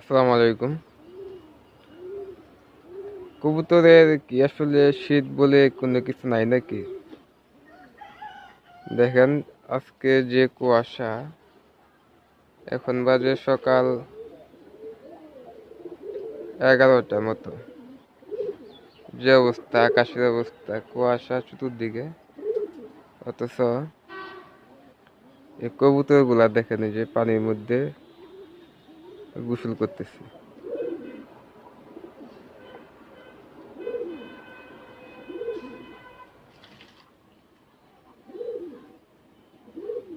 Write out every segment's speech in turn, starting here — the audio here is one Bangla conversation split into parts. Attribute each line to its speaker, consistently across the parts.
Speaker 1: আসসালামু আলাইকুম। কবুতরের কি আসলে শীত বলে কোনো কিছু নাই নাকি? দেখেন, আজকে যে কুয়াশা, এখন বাজে সকাল 11টার মতো। যে অবস্থা, আকাশের অবস্থা, কুয়াশা চতুর্দিকে। অথচ এই কবুতর গুলা দেখেন, এই যে পানির মধ্যে গোসল করতেছে।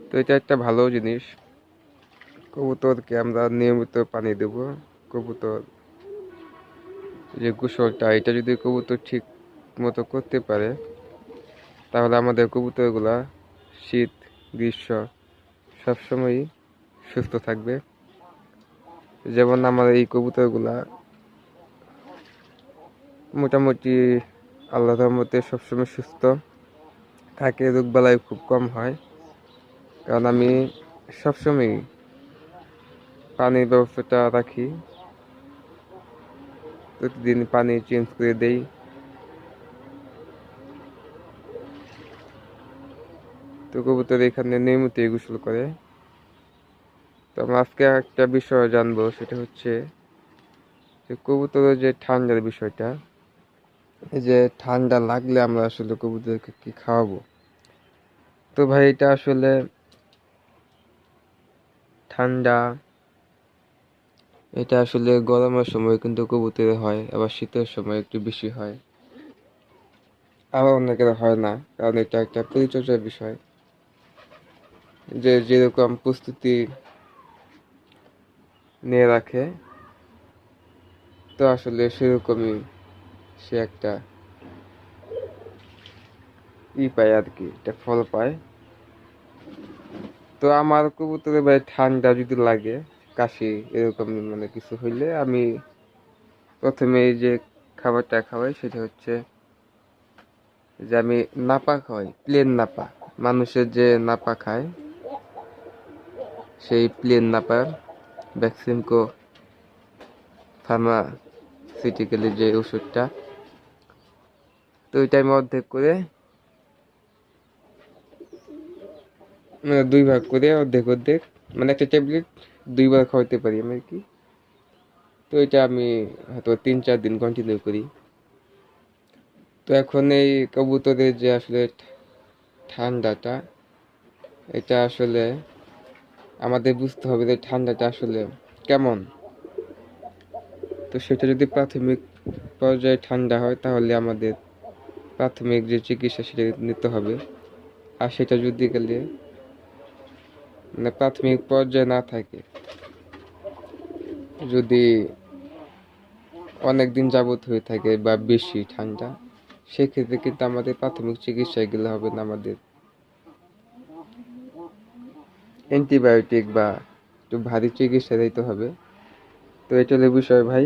Speaker 1: তো এটা একটা ভালো জিনিস। কবুতরকে আমরা নিয়মিত পানি দেব। কবুতর যে গোসলটা, এটা যদি কবুতর ঠিক মতো করতে পারে, তাহলে আমাদের কবুতরগুলা শীত, গ্রীষ্ম সবসময়ই সুস্থ থাকবে। যেমন আমার এই কবুতরগুলা মোটামুটি আল্লাহর রহমতে সবসময় সুস্থ থাকে, রোগবালাই খুব কম হয়। কারণ আমি সবসময় পানির ব্যবস্থাটা রাখি, প্রতিদিন পানি চেঞ্জ করে দেই। তো কবুতর এখানে নিয়মিতই গোসল করে। তো আমরা আজকে একটা বিষয় জানবো, সেটা হচ্ছে যে কবুতরের যে ঠান্ডার বিষয়টা। এই যে ঠান্ডা লাগলে আমরা আসলে কবুতরকে কি খাওয়াবো? তো ভাই, এটা আসলে ঠান্ডা, এটা আসলে গরমের সময় কিন্তু কবুতরে হয়, আবার শীতের সময় একটু বেশি হয়, আবার অনেকের হয় না। কারণ এটা একটা পরিচর্যার বিষয়, যে যেরকম প্রস্তুতি নিয়ে রাখে, তো আসলে সেরকমই সে একটা পায় আর কি, একটা ফল পায়। তো আমার কবুতরে ভাই ঠান্ডা যদি লাগে, কাশি এরকম মানে কিছু হইলে, আমি প্রথমে এই যে খাবারটা খাওয়াই, সেটা হচ্ছে যে আমি নাপা খাওয়াই, প্লেন নাপা। মানুষের যে নাপা খায়, সেই প্লেন নাপার ভ্যাকসিনকো ফার্মাসিউটিক্যালের যে ওষুধটা, তো ওইটা আমি অর্ধেক করে, মানে 2 ভাগ করে, অর্ধেক অর্ধেক, মানে একটা ট্যাবলেট 2বার খাওয়াতে পারি আমি আর কি। তো এটা আমি হয়তো 3-4 দিন কন্টিনিউ করি। তো এখন এই কবুতরের যে আসলে ঠান্ডাটা, এটা আসলে আমাদের বুঝতে হবে যে ঠান্ডাটা আসলে কেমন। তো সেটা যদি প্রাথমিক পর্যায়ে ঠান্ডা হয়, তাহলে আমাদের প্রাথমিক যে চিকিৎসা সেটা নিতে হবে। আর সেটা যদি গেলে মানে প্রাথমিক পর্যায়ে না থাকে, যদি অনেক দিন যাবত হয়ে থাকে বা বেশি ঠান্ডা, সেক্ষেত্রে কিন্তু আমাদের প্রাথমিক চিকিৎসায় গেলে হবে না, আমাদের অ্যান্টিবায়োটিক বা একটু ভারী চিকিৎসা দিতে হবে। তো এটা হলো বিষয় ভাই।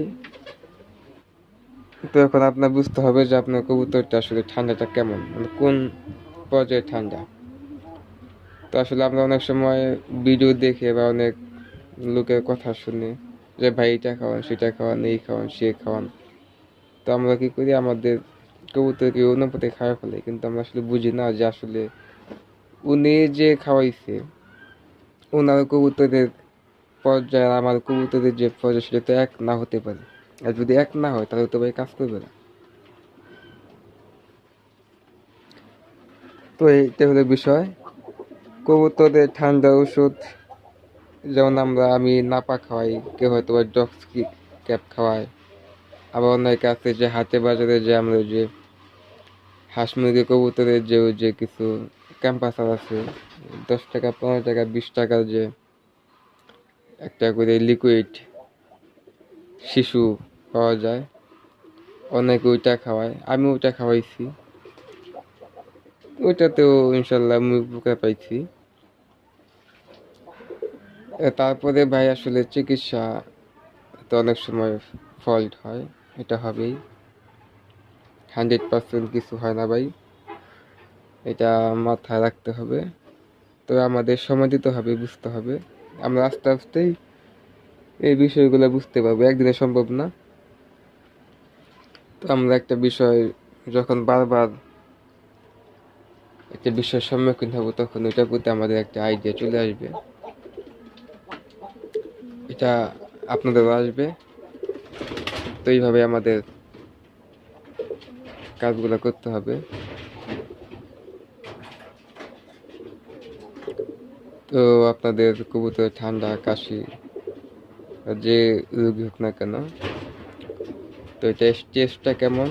Speaker 1: তো এখন আপনার বুঝতে হবে যে আপনার কবুতরটা আসলে ঠান্ডাটা কেমন, মানে কোন পর্যায়ে ঠান্ডা। তো আসলে আমরা অনেক সময় ভিডিও দেখে বা অনেক লোকের কথা শুনে যে ভাই এটা খাওয়ান, সেটা খাওয়ান, এই খাওয়ান, সে খাওয়ান। তো আমরা কি করি, আমাদের কবুতরকে অনুপাতে খাওয়া ফেলে, কিন্তু আমরা আসলে বুঝি না যে আসলে উনি যে খাওয়াইছে, ওনার কবুতরের পর্যায়ে আর আমার কবুতরের যে পর্যায়ে, সেটা তো এক না হতে পারে। আর যদি এক না হয়, তাহলে তো ভাই কাজ করবে না। তো এইটা হলো বিষয়। কবুতরের ঠান্ডা ওষুধ, যেমন আমি নাপা খাওয়াই, কেউ হয়তো ডক্স ক্যাপ খাওয়ায়। আবার অনেকে আছে যে হাটে বাজারে যে আমরা যে হাঁস মুরগি কবুতরের যে ওই যে কিছু ক্যাম্পাসার আছে, 10 টাকা, 15 টাকা, 20 টাকার যে একটা করে লিকুইড শিশু পাওয়া যায়, অনেকে ওইটা খাওয়ায়, আমি ওইটা খাওয়াইছি। ওইটাতেও ইনশাল্লাহ আমি উপকার পাইছি। তারপরে ভাই আসলে চিকিৎসা তো অনেক সময় ফল্ট হয়, এটা হবেই। 100% কিছু হয় না ভাই, এটা মাথায় রাখতে হবে। তো আমাদের সময় দিতে হবে, বুঝতে হবে। আমরা আস্তে আস্তেই এই বিষয়গুলো বুঝতে পারবো, একদিনে সম্ভব না। তো আমরা একটা বিষয় যখন বারবার একটা বিষয়ের সম্মুখীন হব, তখন ওইটার প্রতি আমাদের একটা আইডিয়া চলে আসবে। এটা আপনাদেরও আসবে। তো এইভাবে আমাদের কাজগুলো করতে হবে। তো আপনাদের কবুতরের ঠান্ডা, কাশি, যে রোগী হোক না কেন, তো এটা স্টেজটা কেমন,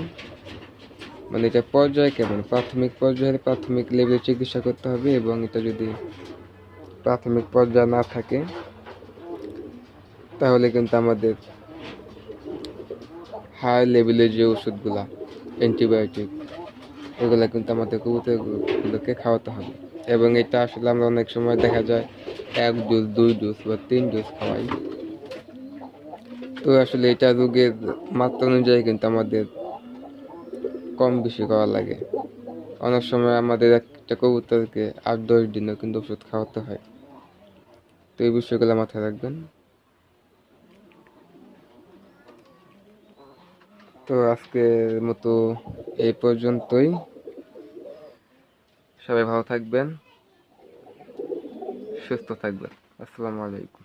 Speaker 1: মানে এটা পর্যায় কেমন, প্রাথমিক পর্যায়ে প্রাথমিক লেভেলে চিকিৎসা করতে হবে, এবং এটা যদি প্রাথমিক পর্যায়ে না থাকে তাহলে কিন্তু আমাদের হাই লেভেলের যে ওষুধগুলা, অ্যান্টিবায়োটিক, এগুলা কিন্তু আমাদের কবুতরগুলোকে খাওয়াতে হবে। এবং এটা আসলে আমরা অনেক সময় দেখা যায় 1 ডোজ, 2 ডোজ বা 3 ডোজ খাওয়াই। তো আসলে এটা রোগের মাত্রা অনুযায়ী কিন্তু আমাদের কম বেশি করা লাগে। অনেক সময় আমাদের একটা কবুতরকে 8-10 দিনও কিন্তু ওষুধ খাওয়াতে হয়। তো এই বিষয়গুলো মাথায় রাখবেন। তো আজকের মতো এই পর্যন্তই। সবাই ভালো থাকবেন, সুস্থ থাকবেন। আসসালামু আলাইকুম।